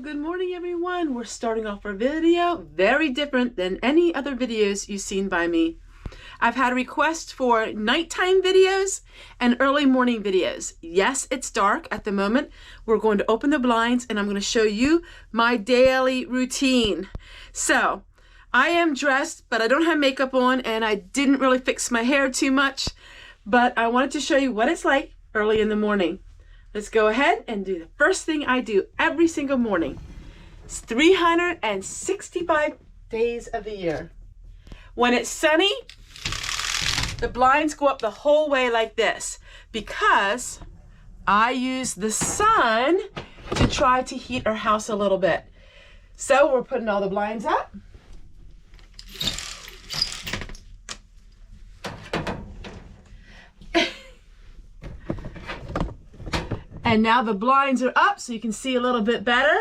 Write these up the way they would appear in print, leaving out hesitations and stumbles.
Good morning everyone. We're starting off our video very different than any other videos you've seen by me. I've had requests for nighttime videos and early morning videos. Yes, it's dark at the moment. We're going to open the blinds and I'm going to show you my daily routine. So I am dressed, but I don't have makeup on and I didn't really fix my hair too much, but I wanted to show you what it's like early in the morning. Let's go ahead and do the first thing I do every single morning. It's 365 days of the year. When it's sunny, the blinds go up the whole way like this because I use the sun to try to heat our house a little bit. So we're putting all the blinds up. And now the blinds are up so you can see a little bit better.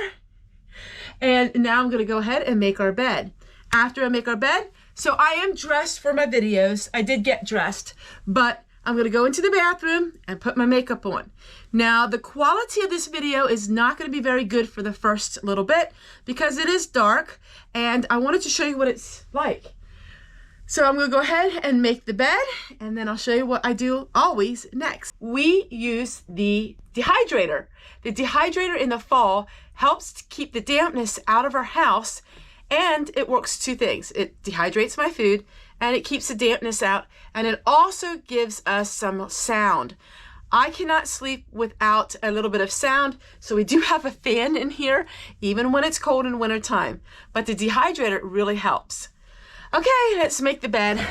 And now I'm gonna go ahead and make our bed. After I make our bed, so I am dressed for my videos. I did get dressed, but I'm gonna go into the bathroom and put my makeup on. Now, the quality of this video is not gonna be very good for the first little bit because it is dark and I wanted to show you what it's like. So I'm gonna go ahead and make the bed and then I'll show you what I do always next. We use the dehydrator. The dehydrator in the fall helps to keep the dampness out of our house and it works two things. It dehydrates my food and it keeps the dampness out and it also gives us some sound. I cannot sleep without a little bit of sound, so we do have a fan in here even when it's cold in wintertime, but the dehydrator really helps. Okay, let's make the bed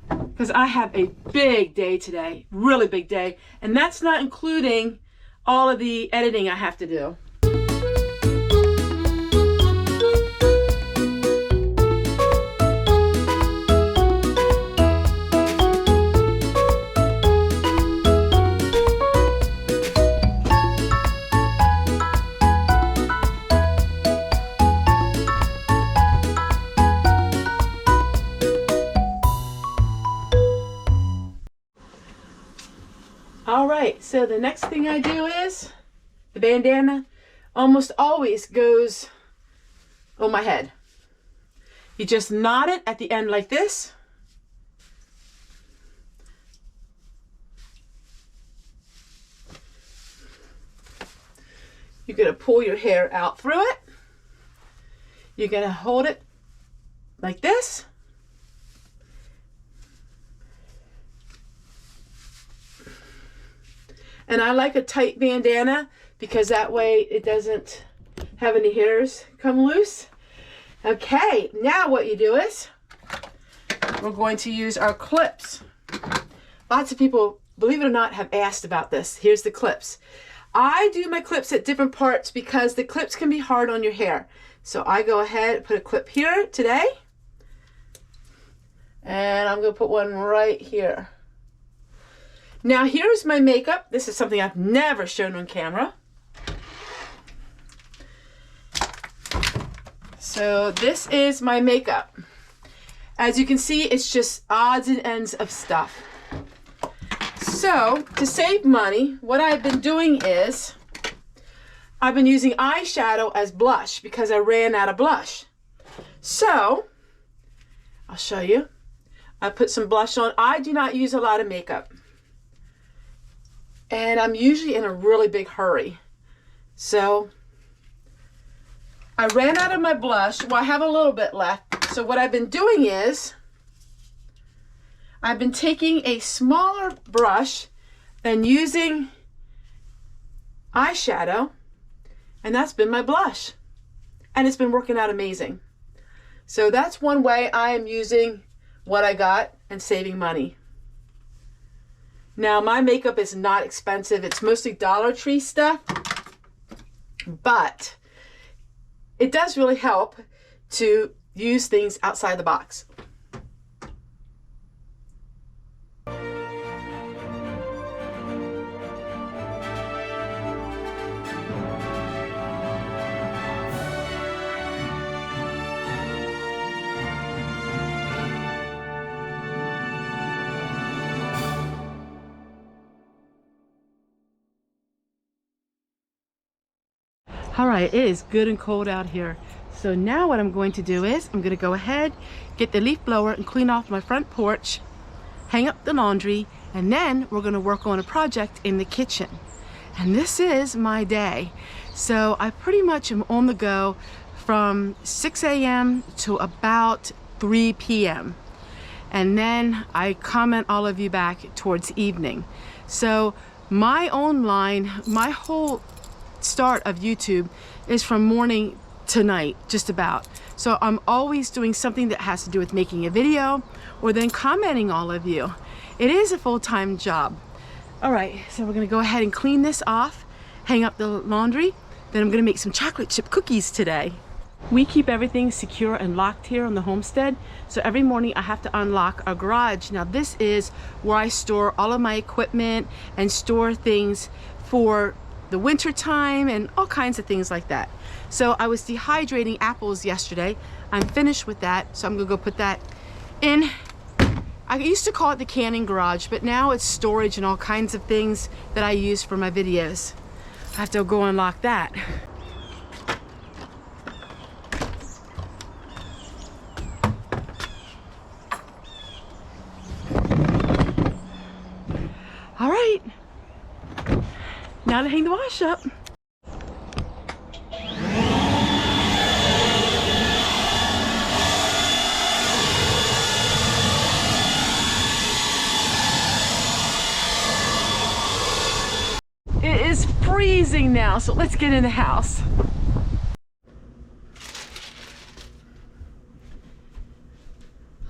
because I have a big day today, really big day, and that's not including all of the editing I have to do. All right, so the next thing I do is the bandana almost always goes on my head. You just knot it at the end like this. You're gonna pull your hair out through it. You're gonna hold it like this. And I like a tight bandana because that way it doesn't have any hairs come loose. Okay, now what you do is we're going to use our clips. Lots of people, believe it or not, have asked about this. Here's the clips. I do my clips at different parts because the clips can be hard on your hair. So I go ahead and put a clip here today. And I'm going to put one right here. Now here's my makeup. This is something I've never shown on camera. So this is my makeup. As you can see, it's just odds and ends of stuff. So to save money, what I've been doing is I've been using eyeshadow as blush because I ran out of blush. So I'll show you. I put some blush on. I do not use a lot of makeup. And I'm usually in a really big hurry. So I ran out of my blush. Well, I have a little bit left. So what I've been doing is I've been taking a smaller brush and using eyeshadow, and that's been my blush. And it's been working out amazing. So that's one way I am using what I got and saving money. Now, my makeup is not expensive. It's mostly Dollar Tree stuff, but it does really help to use things outside the box. All right, it is good and cold out here. So now what I'm going to do is I'm going to go ahead, get the leaf blower and clean off my front porch, hang up the laundry, and then we're going to work on a project in the kitchen. And this is my day. So I pretty much am on the go from 6 a.m. to about 3 p.m. And then I comment all of you back towards evening. So my online, my whole start of YouTube is from morning to night, just about. So I'm always doing something that has to do with making a video or then commenting all of you. It is a full-time job. All right, so we're gonna go ahead and clean this off, hang up the laundry, then I'm gonna make some chocolate chip cookies today. We keep everything secure and locked here on the homestead. So every morning I have to unlock our garage. Now this is where I store all of my equipment and store things for the winter time and all kinds of things like that. So I was dehydrating apples yesterday. I'm finished with that, so I'm gonna go put that in. I used to call it the canning garage, but now it's storage and all kinds of things that I use for my videos. I have to go unlock that. All right, now to hang the wash up. It is freezing now, so let's get in the house.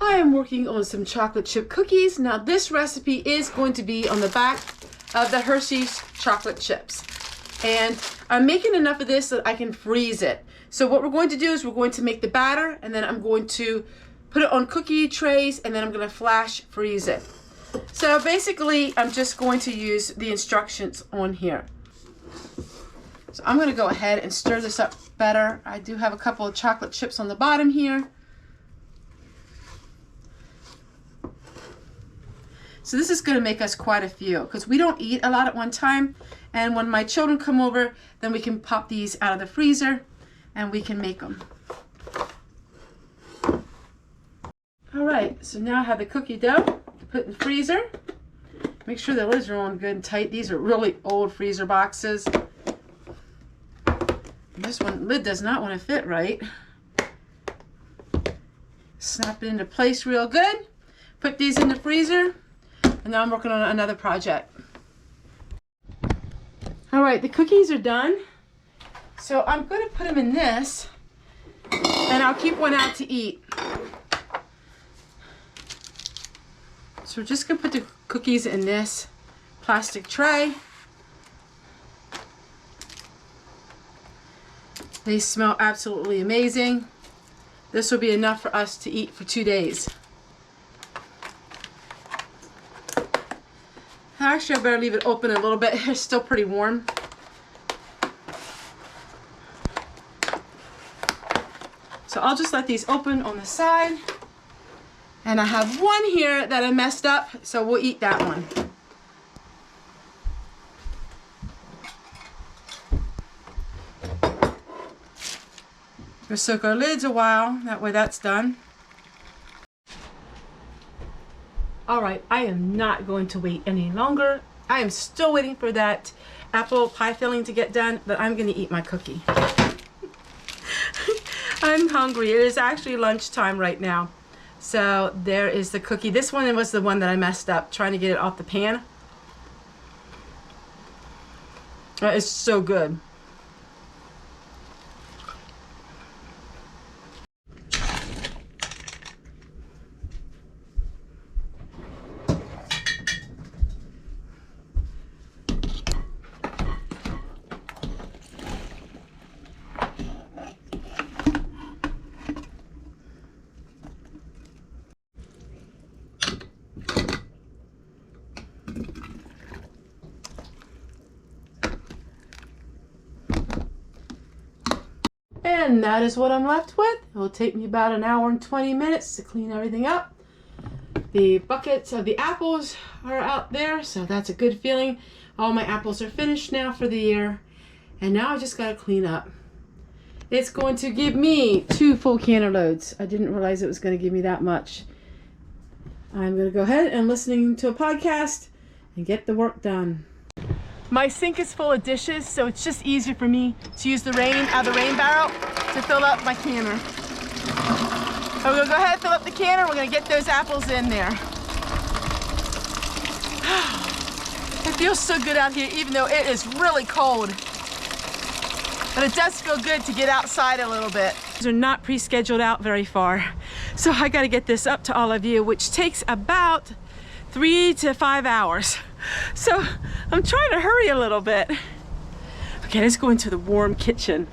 I am working on some chocolate chip cookies. Now this recipe is going to be on the back of the Hershey's chocolate chips. And I'm making enough of this that I can freeze it. So what we're going to do is we're going to make the batter, and then I'm going to put it on cookie trays, and then I'm going to flash freeze it. So basically I'm just going to use the instructions on here. So I'm going to go ahead and stir this up better. I do have a couple of chocolate chips on the bottom here. So this is going to make us quite a few because we don't eat a lot at one time. And when my children come over, then we can pop these out of the freezer and we can make them. All right, so now I have the cookie dough to put in the freezer. Make sure the lids are on good and tight. These are really old freezer boxes. This one lid does not want to fit right. Snap it into place real good. Put these in the freezer. And now I'm working on another project. All right, the cookies are done. So I'm going to put them in this, and I'll keep one out to eat. So we're just going to put the cookies in this plastic tray. They smell absolutely amazing. This will be enough for us to eat for 2 days. Actually, I better leave it open a little bit. It's still pretty warm. So I'll just let these open on the side. And I have one here that I messed up, so we'll eat that one. We'll soak our lids a while. That way that's done. All right, I am not going to wait any longer. I am still waiting for that apple pie filling to get done, but I'm gonna eat my cookie. I'm hungry. It is actually lunchtime right now. So there is the cookie. This one was the one that I messed up, trying to get it off the pan. It's so good. And that is what I'm left with. It will take me about an hour and 20 minutes to clean everything up. The buckets of the apples are out there, so that's a good feeling. All my apples are finished now for the year. And now I just gotta clean up. It's going to give me 2 full canner loads. I didn't realize it was gonna give me that much. I'm gonna go ahead and listening to a podcast and get the work done. My sink is full of dishes, so it's just easier for me to use the rain out of the rain barrel to fill up my canner. So we're gonna go ahead and fill up the canner. We're gonna get those apples in there. It feels so good out here, even though it is really cold. But it does feel good to get outside a little bit. These are not pre-scheduled out very far. So I gotta get this up to all of you, which takes about 3 to 5 hours. So I'm trying to hurry a little bit. Okay, let's go into the warm kitchen.